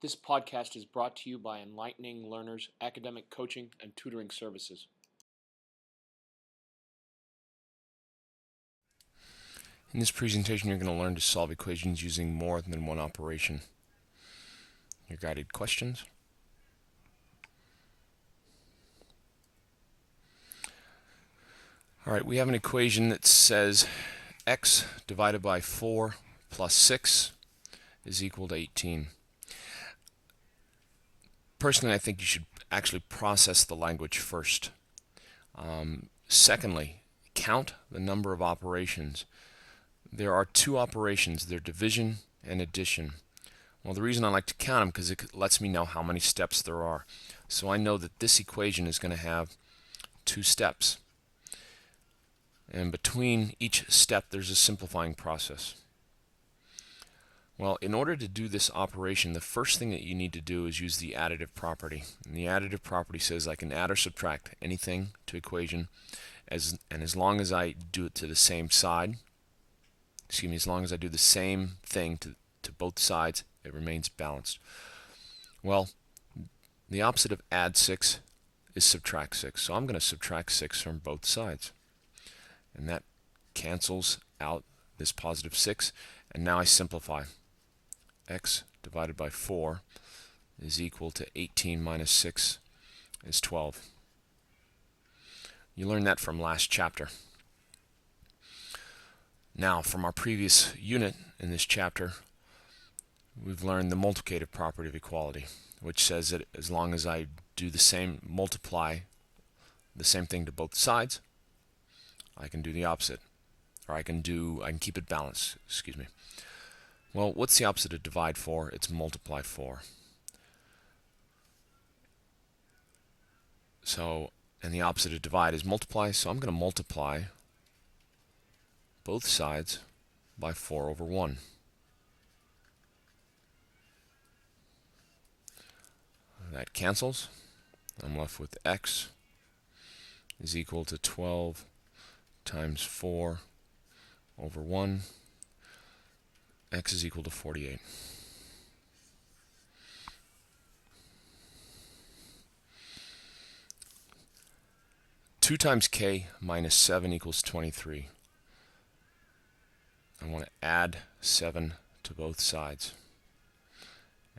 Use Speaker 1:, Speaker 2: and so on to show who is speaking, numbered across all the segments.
Speaker 1: This podcast is brought to you by Enlightening Learners Academic Coaching and Tutoring Services.
Speaker 2: In this presentation, you're going to learn to solve equations using more than one operation. Your guided questions. All right, we have an equation that says x divided by 4 plus 6 is equal to 18. Personally, I think you should actually process the language first. Secondly, count the number of operations. There are two operations. They're division and addition. Well, the reason I like to count them because it lets me know how many steps there are. So I know that this equation is going to have two steps. And between each step, there's a simplifying process. Well, in order to do this operation, the first thing that you need to do is use the additive property. And the additive property says I can add or subtract anything to equation, as long as I do it to the same side, as long as I do the same thing to both sides, it remains balanced. Well, the opposite of add 6 is subtract 6. So I'm going to subtract 6 from both sides. And that cancels out this positive 6. And now I simplify. X divided by 4 is equal to 18 minus 6 is 12. You learned that from last chapter. Now, from our previous unit in this chapter, we've learned the multiplicative property of equality, which says that as long as I do the same, multiply the same thing to both sides, I can do the opposite, or I can keep it balanced. Well, what's the opposite of divide 4? It's multiply 4. So, and the opposite of divide is multiply, so I'm going to multiply both sides by 4 over 1. That cancels. I'm left with x is equal to 12 times 4 over 1. X is equal to 48. Two times k minus 7 equals 23. I want to add 7 to both sides.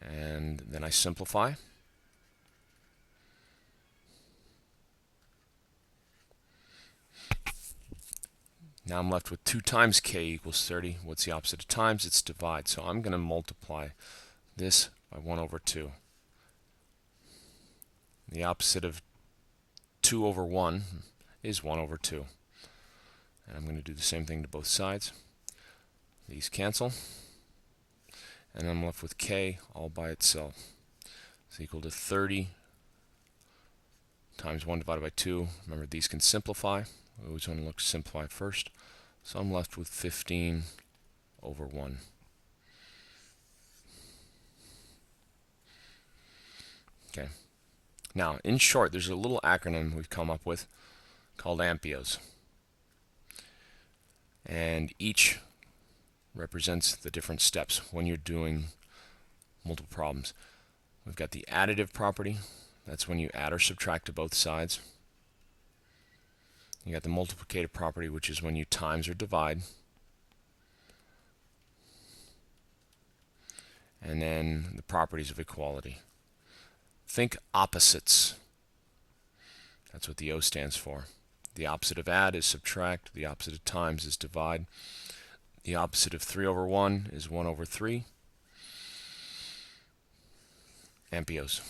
Speaker 2: And then I simplify. Now I'm left with 2 times k equals 30. What's the opposite of times? It's divide. So I'm going to multiply this by 1 over 2. The opposite of 2 over 1 is 1 over 2. And I'm going to do the same thing to both sides. These cancel. And I'm left with k all by itself. It's equal to 30 times 1 divided by 2. Remember, these can simplify. We always want to look to simplify first. So I'm left with 15 over 1. Okay. Now, in short, there's a little acronym we've come up with called AMPIOs. And each represents the different steps when you're doing multiple problems. We've got the additive property. That's when you add or subtract to both sides. You got the multiplicative property, which is when you times or divide. And then the properties of equality. Think opposites. That's what the O stands for. The opposite of add is subtract. The opposite of times is divide. The opposite of 3 over 1 is 1 over 3. AMPIOs.